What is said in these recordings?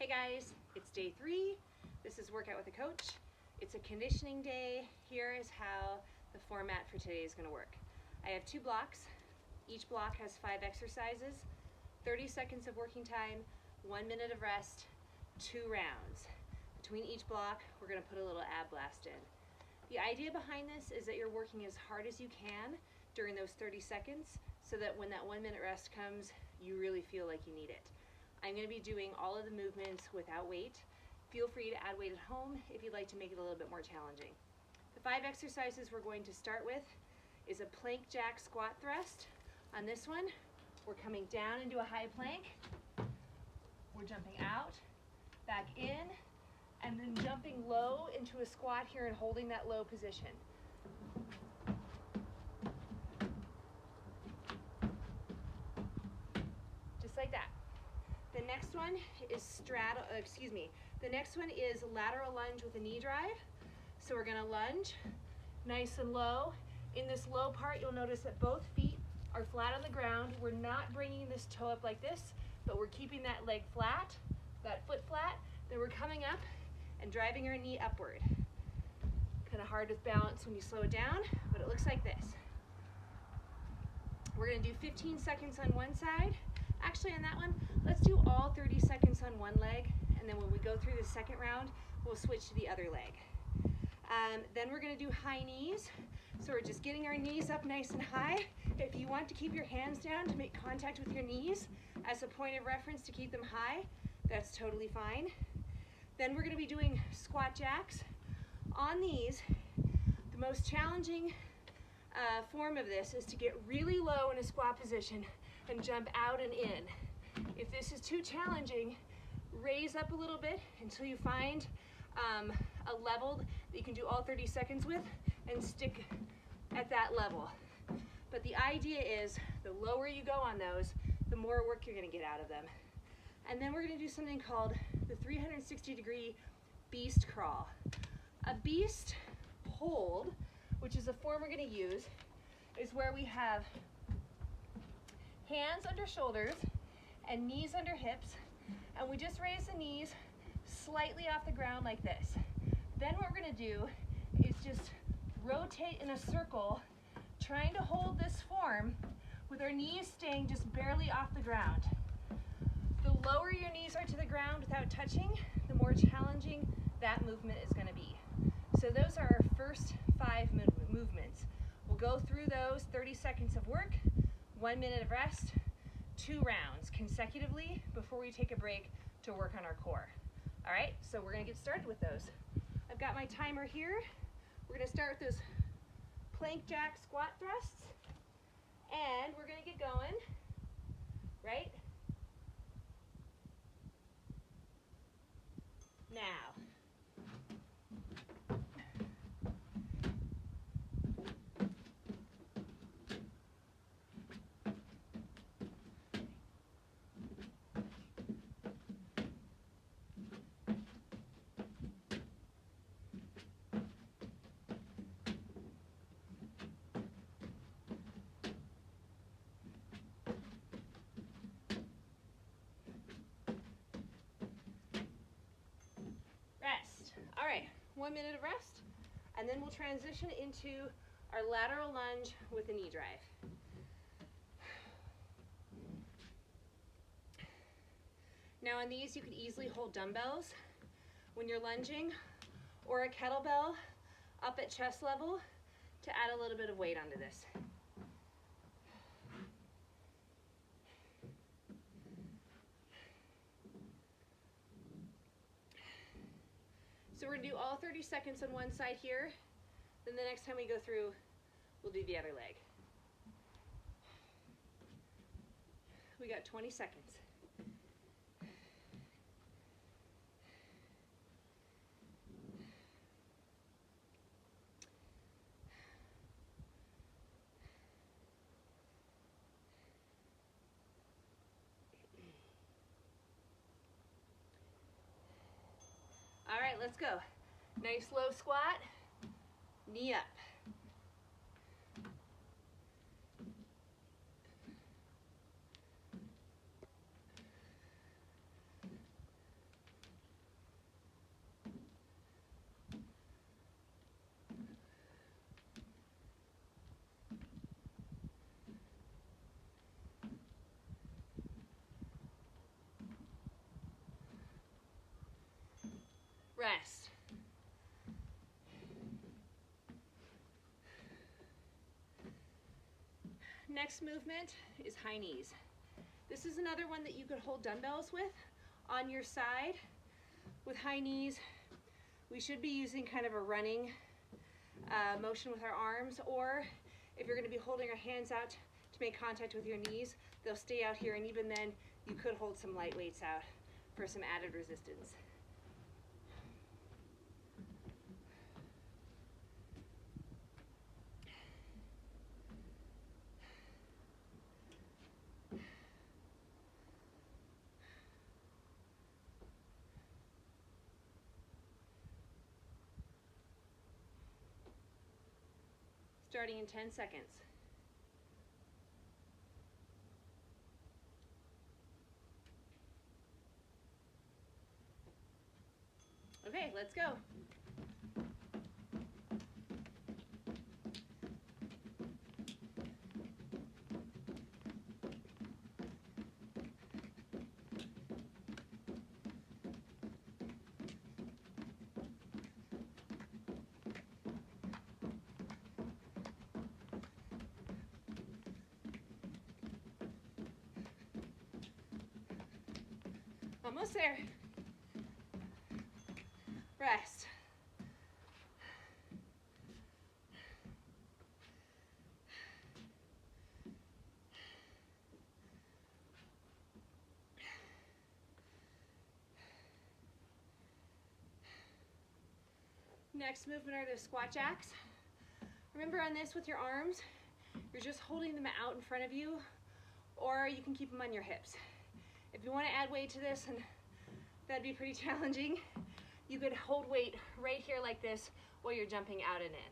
Hey guys, it's day 3. This is Workout with a Coach. It's a conditioning day. Here is how the format for today is going to work. I have 2 blocks. Each block has 5 exercises, 30 seconds of working time, 1 minute of rest, 2 rounds. Between each block, we're going to put a little ab blast in. The idea behind this is that you're working as hard as you can during those 30 seconds so that when that 1 minute rest comes, you really feel like you need it. I'm going to be doing all of the movements without weight. Feel free to add weight at home if you'd like to make it a little bit more challenging. The 5 exercises we're going to start with is a plank jack squat thrust. On this one, we're coming down into a high plank. We're jumping out, back in, and then jumping low into a squat here and holding that low position. Just like that. The next one is the next one is lateral lunge with a knee drive. So we're gonna lunge nice and low. In this low part, you'll notice that both feet are flat on the ground. We're not bringing this toe up like this, but we're keeping that leg flat, that foot flat. Then we're coming up and driving our knee upward. Kind of hard with balance when you slow it down, but it looks like this. We're gonna do 15 seconds on one side. Actually, on that one, let's do all 30 seconds on one leg, and then when we go through the second round, we'll switch to the other leg. Then we're gonna do high knees. So we're just getting our knees up nice and high. If you want to keep your hands down to make contact with your knees as a point of reference to keep them high, that's totally fine. Then we're gonna be doing squat jacks. On these, the most challenging form of this is to get really low in a squat position and jump out and in. If this is too challenging, raise up a little bit until you find a level that you can do all 30 seconds with and stick at that level. But the idea is the lower you go on those, the more work you're gonna get out of them. And then we're gonna do something called the 360-degree beast crawl. A beast hold, which is a form we're gonna use, is where we have hands under shoulders and knees under hips, and we just raise the knees slightly off the ground like this. Then what we're gonna do is just rotate in a circle, trying to hold this form with our knees staying just barely off the ground. The lower your knees are to the ground without touching, the more challenging that movement is gonna be. So those are our first 5 movements. We'll go through those 30 seconds of work, 1 minute of rest, 2 rounds consecutively before we take a break to work on our core. All right, so we're gonna get started with those. I've got my timer here. We're gonna start with those plank jack squat thrusts, and we're gonna get going, right now. All right, 1 minute of rest, and then we'll transition into our lateral lunge with a knee drive. Now on these, you could easily hold dumbbells when you're lunging, or a kettlebell up at chest level to add a little bit of weight onto this. So we're gonna do all 30 seconds on one side here, then the next time we go through, we'll do the other leg. We got 20 seconds. All right, let's go. Nice low squat, knee up. Next movement is high knees. This is another one that you could hold dumbbells with on your side. With high knees, we should be using kind of a running motion with our arms, or if you're going to be holding your hands out to make contact with your knees, they'll stay out here, and even then you could hold some light weights out for some added resistance. Starting in 10 seconds. Okay, let's go. Almost there. Rest. Next movement are the squat jacks. Remember on this with your arms, you're just holding them out in front of you, or you can keep them on your hips. If you want to add weight to this, and that'd be pretty challenging, you could hold weight right here like this while you're jumping out and in.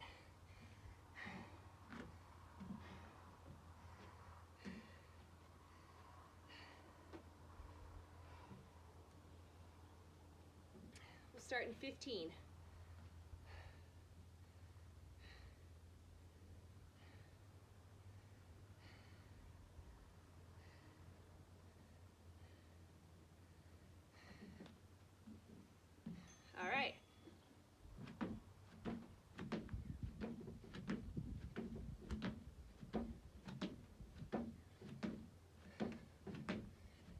We'll start in 15. All right.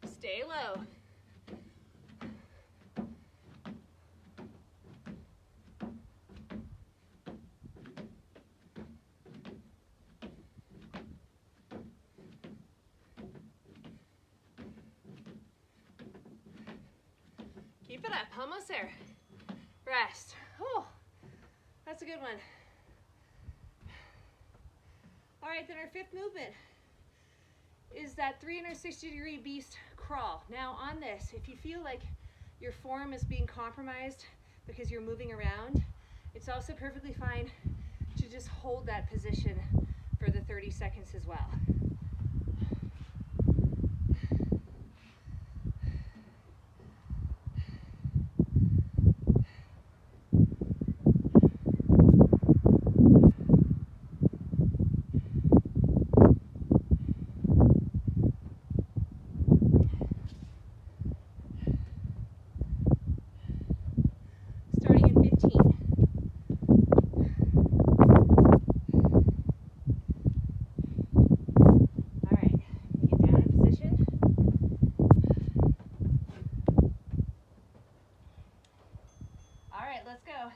Stay low. Keep it up, almost there. Rest. Oh, that's a good one. All right, then our fifth movement is that 360-degree beast crawl. Now on this, if you feel like your form is being compromised because you're moving around, it's also perfectly fine to just hold that position for the 30 seconds as well. Let's go.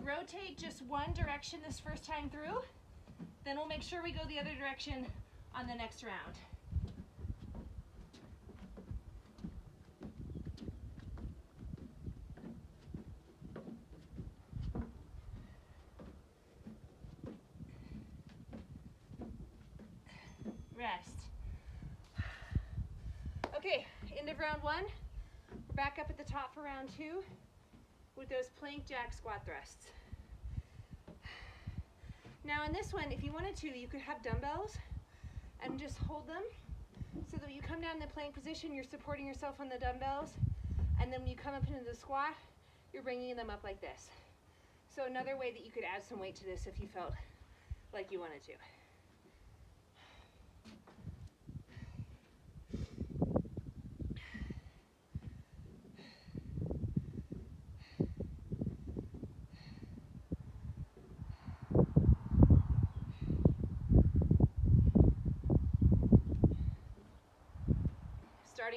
Rotate just one direction this first time through, then we'll make sure we go the other direction on the next round. Rest. Okay, end of round one. We're back up at the top for round two with those plank jack squat thrusts. Now in this one, if you wanted to, you could have dumbbells and just hold them so that when you come down in the plank position, you're supporting yourself on the dumbbells, and then when you come up into the squat, you're bringing them up like this. So another way that you could add some weight to this if you felt like you wanted to.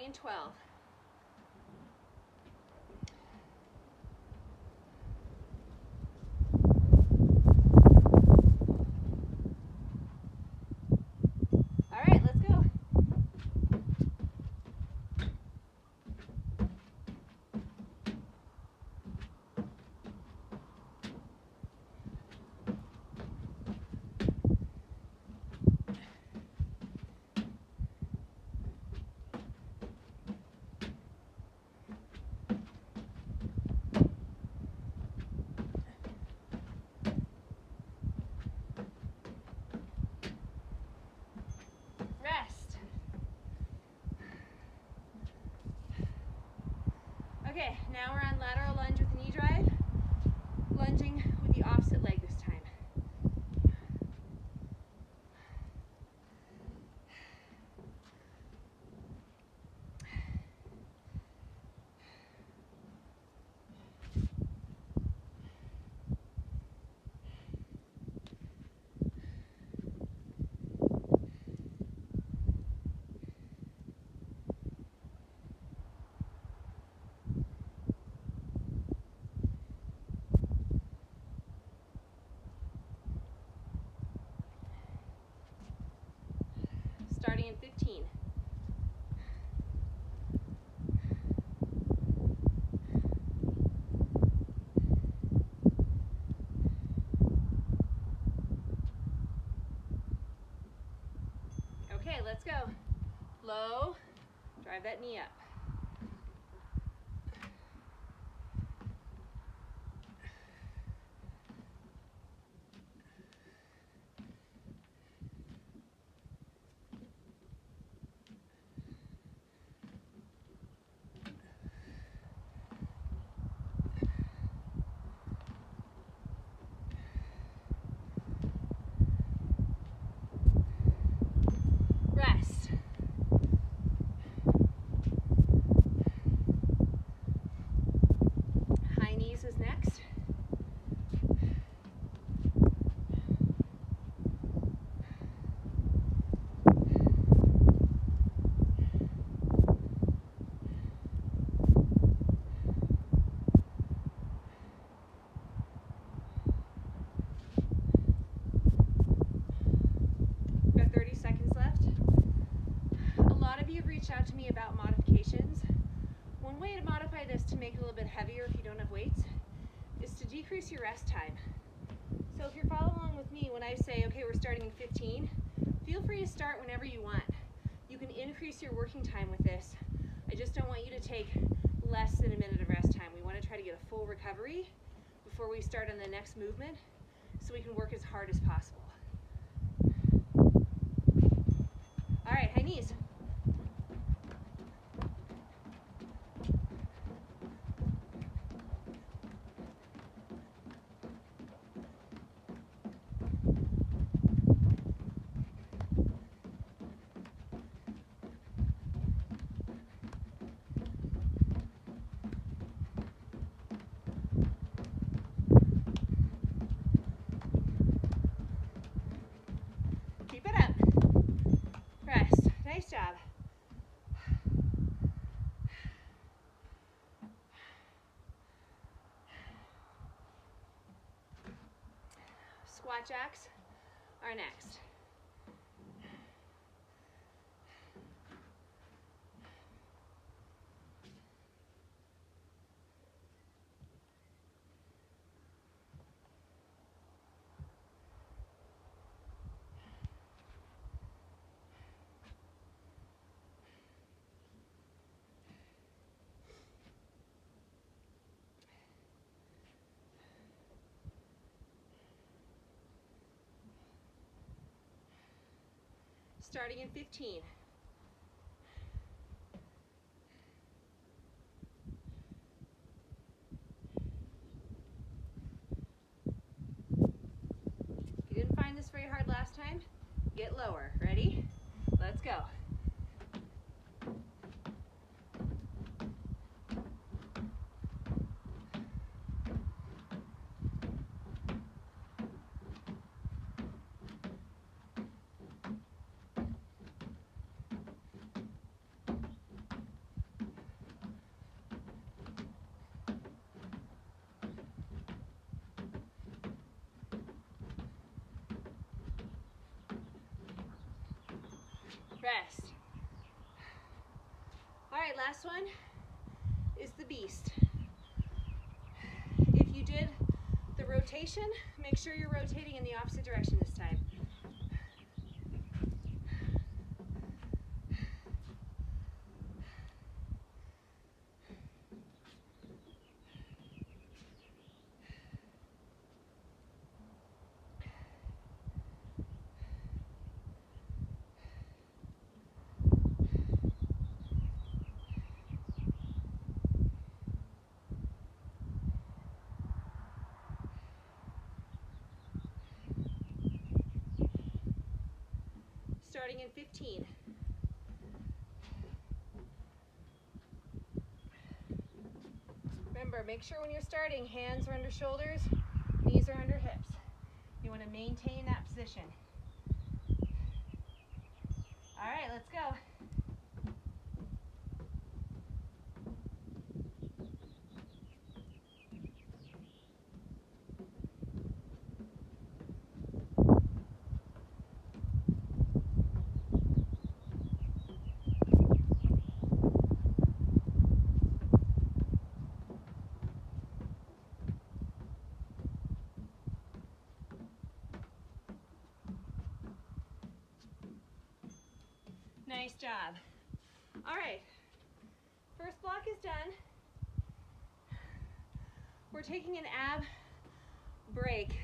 in 12. All right, let's go. Rest. Okay, now we're on lateral lunge with knee drive, lunging with the opposite leg this time. Starting in 15. Okay, let's go. Low, drive that knee up. Rest. High knees is next. Got 30 seconds left. A lot of you have reached out to me about modifications. One way to modify this to make it a little bit heavier if you don't have weights is to decrease your rest time. So if you're following along with me when I say, okay, we're starting in 15, feel free to start whenever you want. You can increase your working time with this. I just don't want you to take less than a minute of rest time. We want to try to get a full recovery before we start on the next movement so we can work as hard as possible. All right, high knees. Keep it up. Rest. Nice job. Squat jacks are next. Starting in 15. If you didn't find this very hard last time, get lower. Ready? Let's go. Rest. All right, last one is the beast. If you did the rotation, make sure you're rotating in the opposite direction this time. Starting in 15. Remember, make sure when you're starting, hands are under shoulders, knees are under hips. You want to maintain that position. All right, let's go. Nice job. All right, first block is done. We're taking an ab break.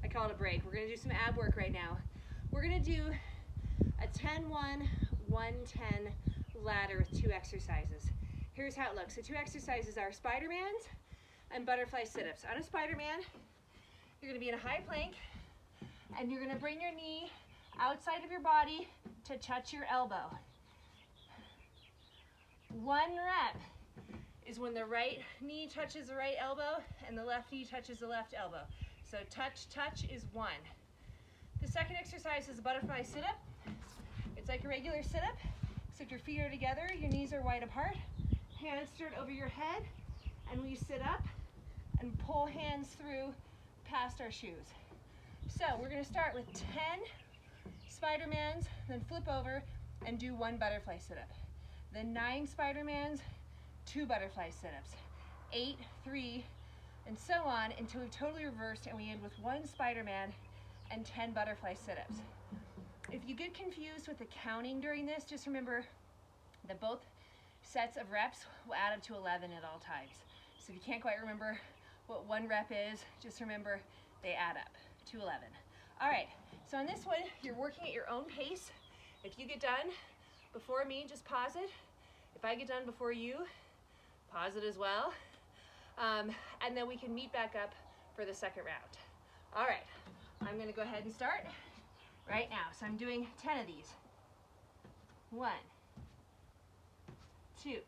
I call it a break. We're gonna do some ab work right now. We're gonna do a 10-1, 1-10 ladder with 2 exercises. Here's how it looks. The 2 exercises are Spider-Mans and butterfly sit-ups. On a Spider-Man, you're gonna be in a high plank and you're gonna bring your knee outside of your body to touch your elbow. 1 rep is when the right knee touches the right elbow and the left knee touches the left elbow. So touch, touch is 1. The second exercise is a butterfly sit-up. It's like a regular sit-up, except your feet are together, your knees are wide apart, hands straight over your head, and we sit up and pull hands through past our shoes. So we're gonna start with 10 Spider-Mans, then flip over and do 1 butterfly sit-up. Then 9 Spider-Mans, 2 butterfly sit-ups. 8, 3, and so on until we've totally reversed and we end with 1 Spider-Man and 10 butterfly sit-ups. If you get confused with the counting during this, just remember that both sets of reps will add up to 11 at all times. So if you can't quite remember what 1 rep is, just remember they add up to 11. All right, so on this one, you're working at your own pace. If you get done before me, just pause it. If I get done before you, pause it as well. And then we can meet back up for the second round. All right, I'm gonna go ahead and start right now. So I'm doing 10 of these. 1, 2,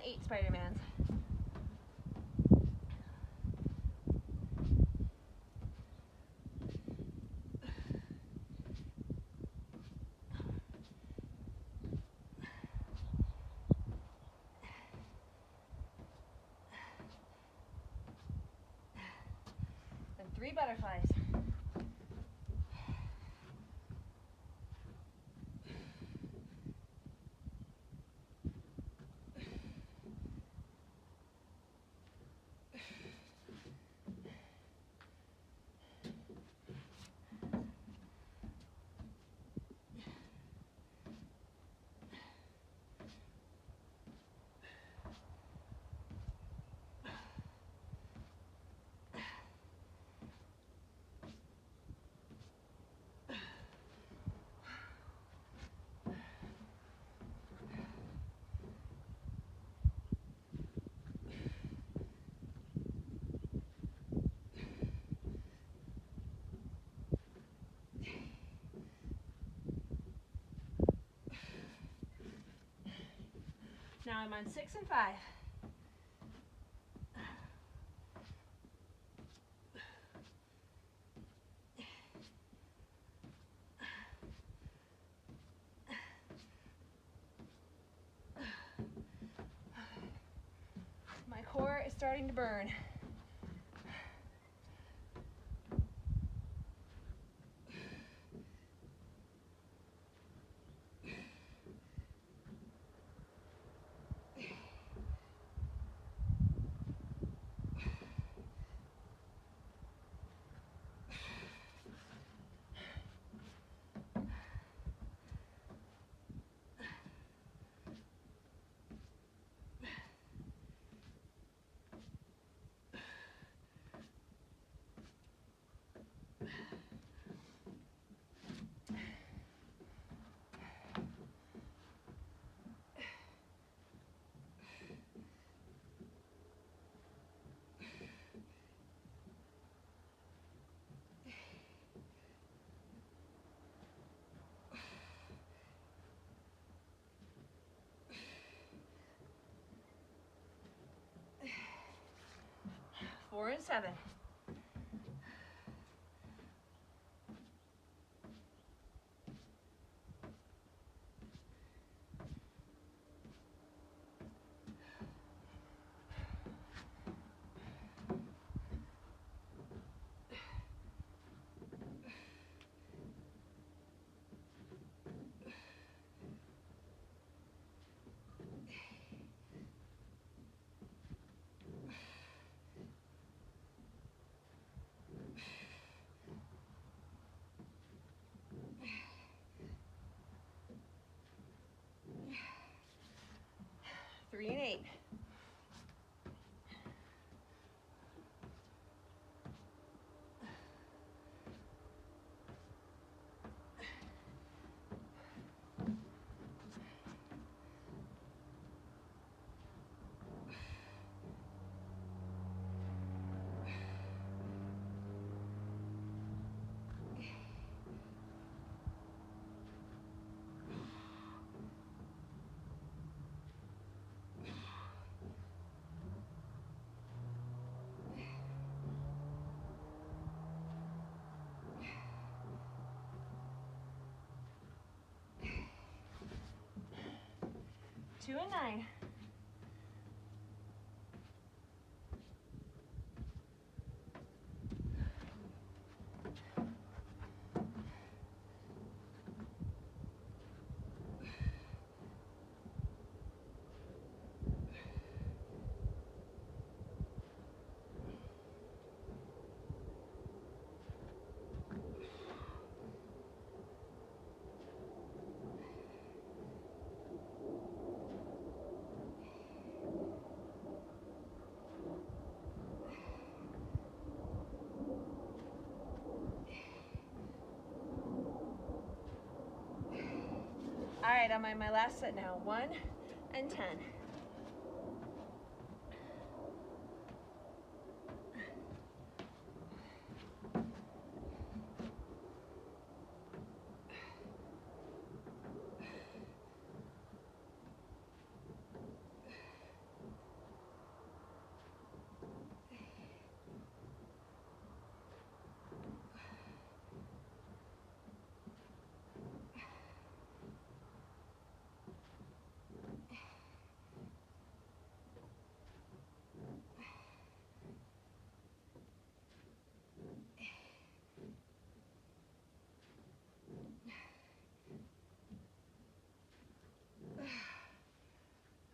8 Spider-Mans. And 3 butterflies. Now I'm on 6 and 5. My core is starting to burn. Four and 7. Three and 8. Two and 9. All right, I'm on my last set now. 1 and 10.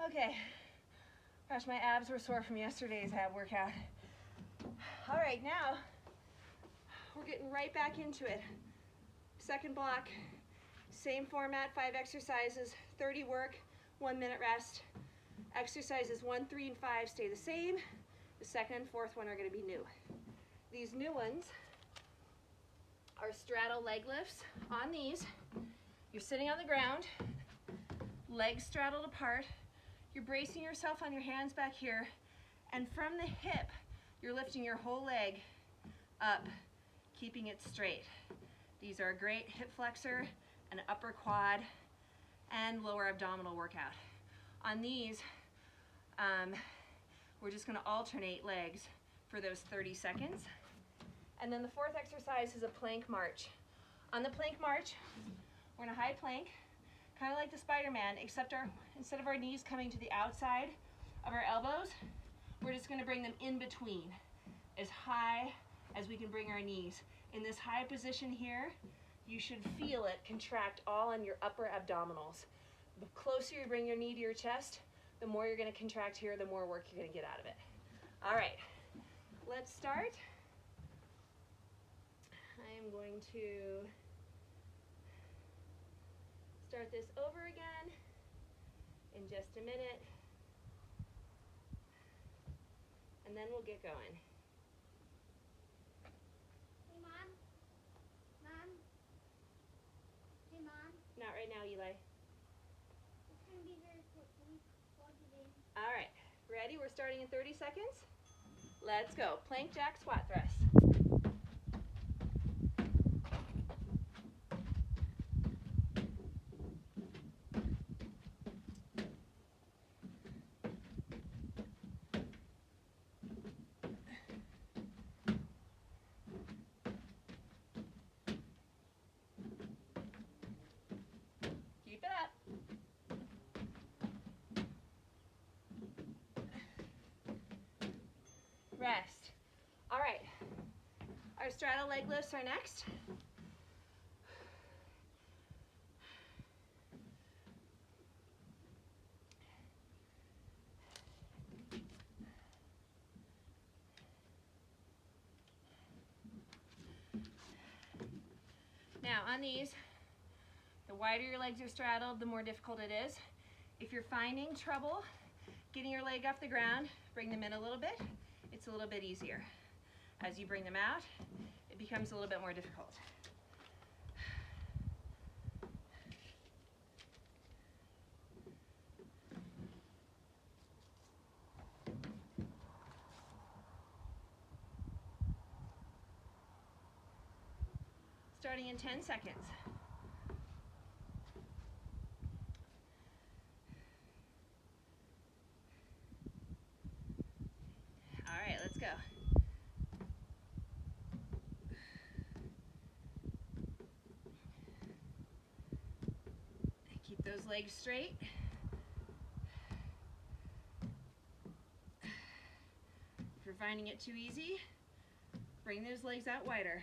Okay, gosh, my abs were sore from yesterday's ab workout. All right, now we're getting right back into it. Second block, same format, 5 exercises, 30 work, 1 minute rest. Exercises 1, 3, and 5 stay the same. The second and fourth one are going to be new. These new ones are straddle leg lifts. On these, you're sitting on the ground, legs straddled apart. You're bracing yourself on your hands back here, and from the hip, you're lifting your whole leg up, keeping it straight. These are a great hip flexor, an upper quad, and lower abdominal workout. On these, we're just going to alternate legs for those 30 seconds. And then the fourth exercise is a plank march. On the plank march, we're in a high plank, kind of like the Spider-Man, except instead of our knees coming to the outside of our elbows, we're just going to bring them in between, as high as we can bring our knees. In this high position here, you should feel it contract all on your upper abdominals. The closer you bring your knee to your chest, the more you're going to contract here, the more work you're going to get out of it. All right, let's start. I am going to start this over again in just a minute, and then we'll get going. Hey, Mom. Mom. Hey, Mom. Not right now, Eli. It's going to be very quick. Can we plug it in? All right, ready? We're starting in 30 seconds. Let's go. Plank jack squat thrust. Keep it up. Rest. All right, our straddle leg lifts are next. Now on these, the wider your legs are straddled, the more difficult it is. If you're finding trouble getting your leg off the ground, bring them in a little bit. It's a little bit easier. As you bring them out, it becomes a little bit more difficult. Starting in 10 seconds. All right, let's go. Keep those legs straight. If you're finding it too easy, bring those legs out wider.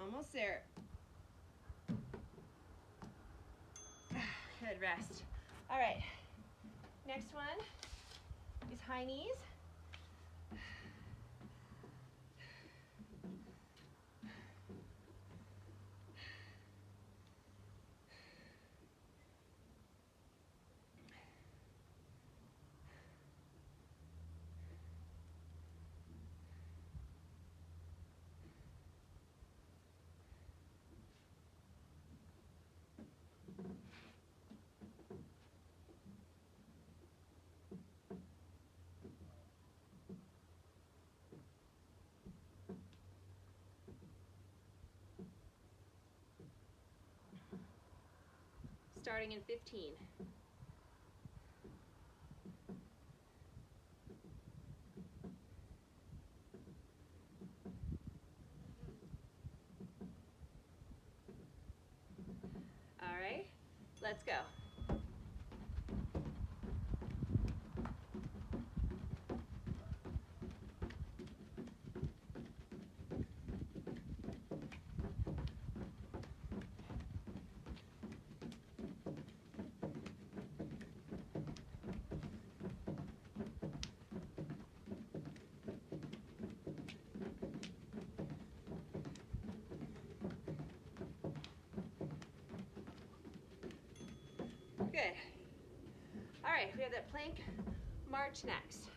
Almost there. Good, rest. All right, next one is high knees. Starting in 15. All right, let's go. Good. All right, we have that plank march next.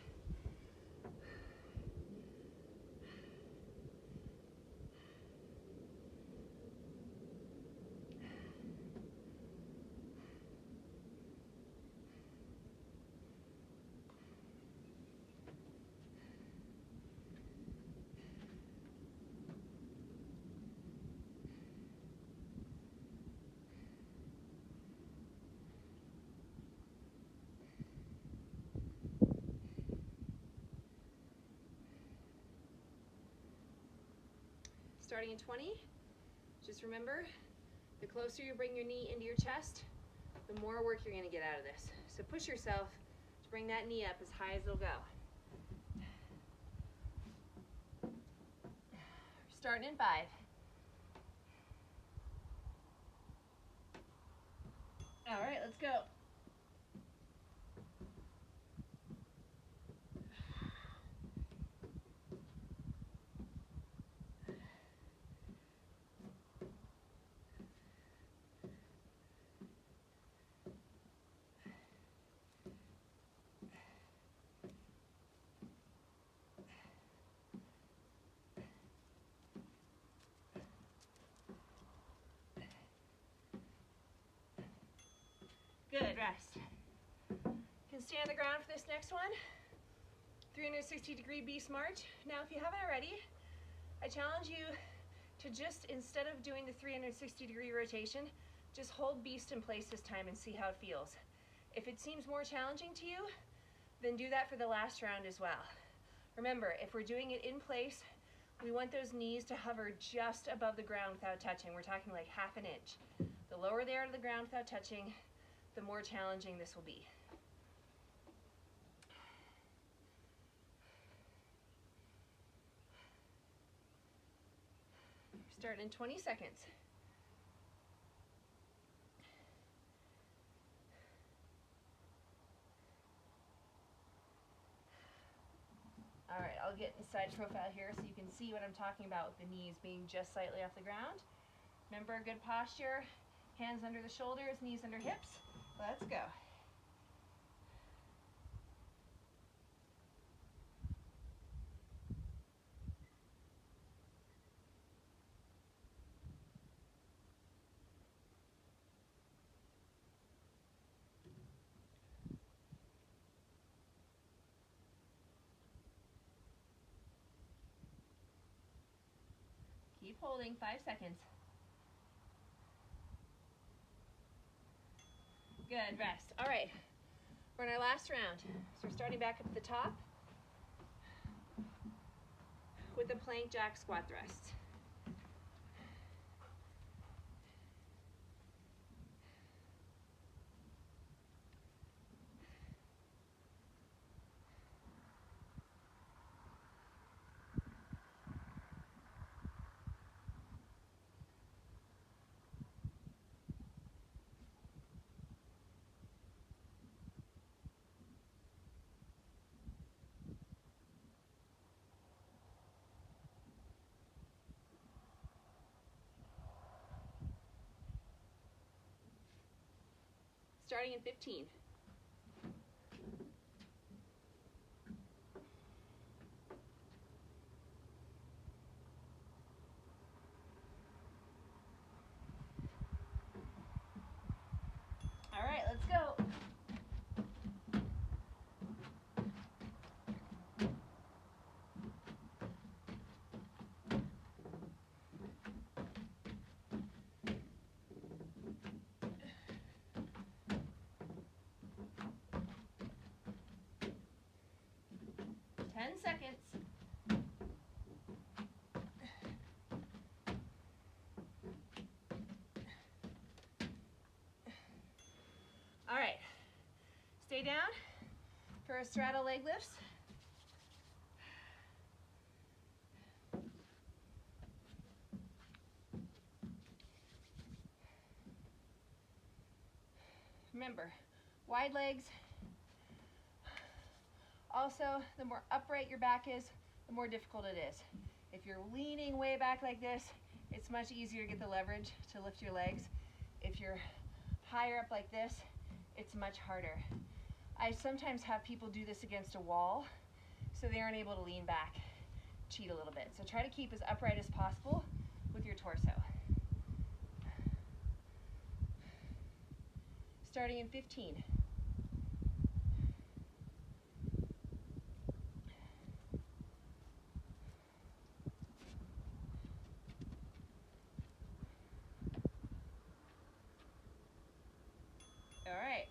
starting in 20. Just remember, the closer you bring your knee into your chest, the more work you're gonna get out of this. So push yourself to bring that knee up as high as it'll go. Starting in 5. All right, let's go. Good, rest. You can stay on the ground for this next one. 360-degree beast march. Now, if you haven't already, I challenge you to just, instead of doing the 360-degree rotation, just hold beast in place this time and see how it feels. If it seems more challenging to you, then do that for the last round as well. Remember, if we're doing it in place, we want those knees to hover just above the ground without touching. We're talking like ½ an inch. The lower they are to the ground without touching, the more challenging this will be. Start in 20 seconds. All right, I'll get in side profile here so you can see what I'm talking about with the knees being just slightly off the ground. Remember, good posture, hands under the shoulders, knees under hips. Let's go. Keep holding, 5 seconds. Good, rest. All right, we're in our last round. So we're starting back up at the top with a plank jack squat thrust. Starting in 15. All right, let's go. Ten seconds. All right, stay down for a straddle leg lifts. Remember, wide legs. Also, the more upright your back is, the more difficult it is. If you're leaning way back like this, it's much easier to get the leverage to lift your legs. If you're higher up like this, it's much harder. I sometimes have people do this against a wall, so they aren't able to lean back, cheat a little bit. So try to keep as upright as possible with your torso. Starting in 15. All right.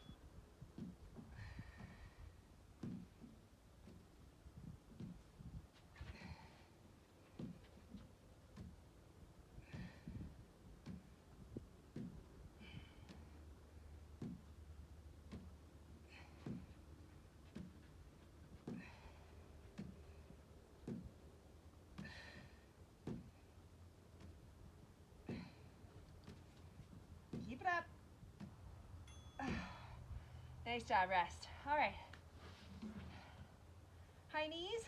it up. Nice job, rest. All right. High knees.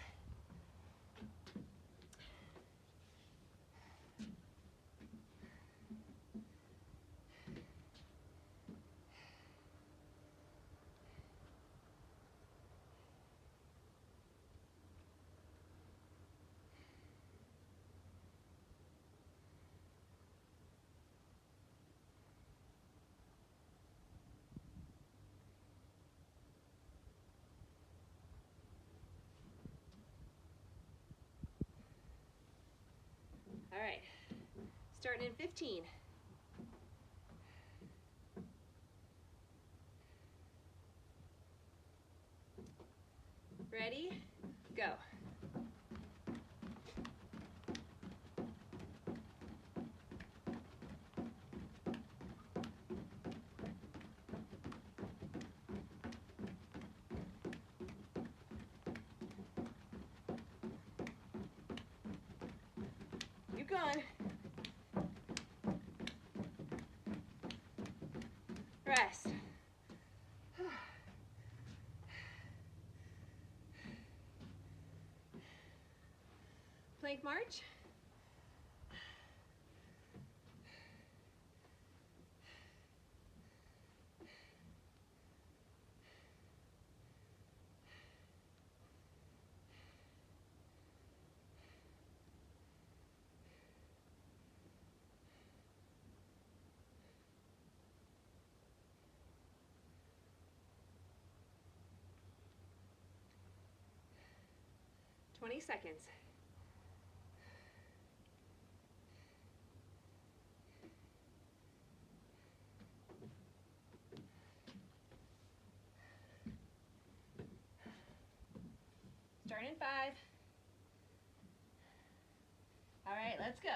All right, starting in 15. Ready, go. Keep going. Rest. Plank march. Seconds. Starting in 5. All right, let's go.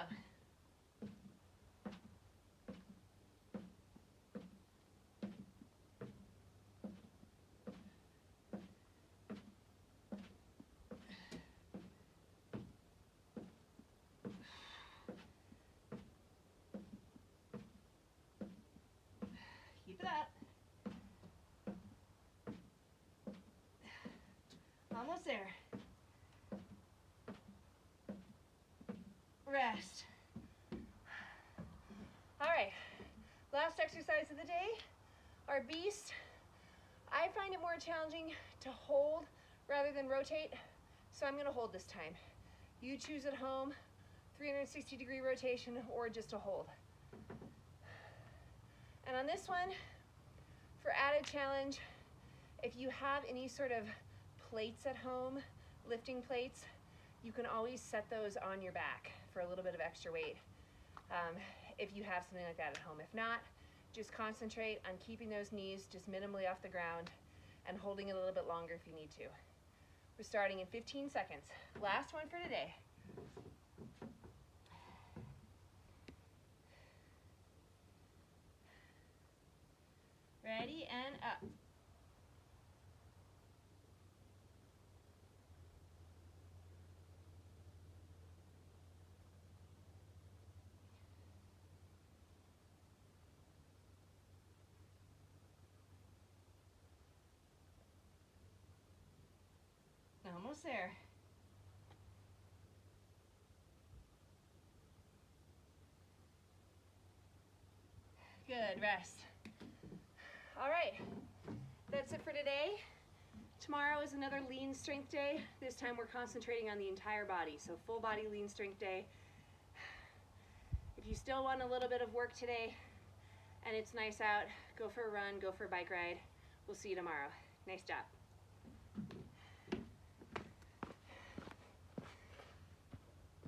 Keep it up. Almost there. Rest. All right, last exercise of the day, our beast. I find it more challenging to hold rather than rotate, so I'm gonna hold this time. You choose at home, 360-degree rotation or just a hold. And on this one, for added challenge, if you have any sort of plates at home, lifting plates, you can always set those on your back for a little bit of extra weight if you have something like that at home. If not, just concentrate on keeping those knees just minimally off the ground and holding it a little bit longer if you need to. We're starting in 15 seconds. Last one for today. Ready and up. Almost there. Good, rest. All right, that's it for today. Tomorrow is another lean strength day. This time we're concentrating on the entire body, so full body lean strength day. If you still want a little bit of work today and it's nice out, go for a run, go for a bike ride. We'll see you tomorrow. Nice job.